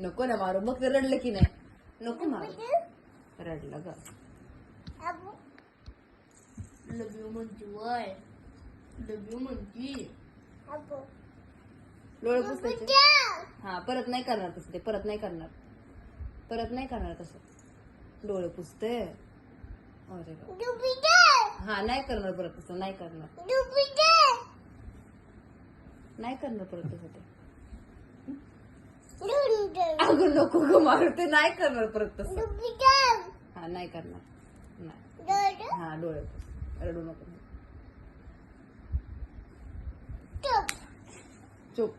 नको ना मारू, मग ते रडलं की नाही. नको मारू, रडलं ग. लव यू म्हणती वय, लव यू म्हणती. डोळे पुसायचे. हा परत नाही करणार तसं, ते परत नाही करणार, परत नाही करणार तसं. डोळे पुसते. अरे हा नाही करणार परत तसं, नाही करणार, नाही करणार परत तसं ते. अगं नको ग मारू, ते नाही करणार परत तसं. हा नाही करणार, नाही. हा डोळे पुस, रडू नको. चुप.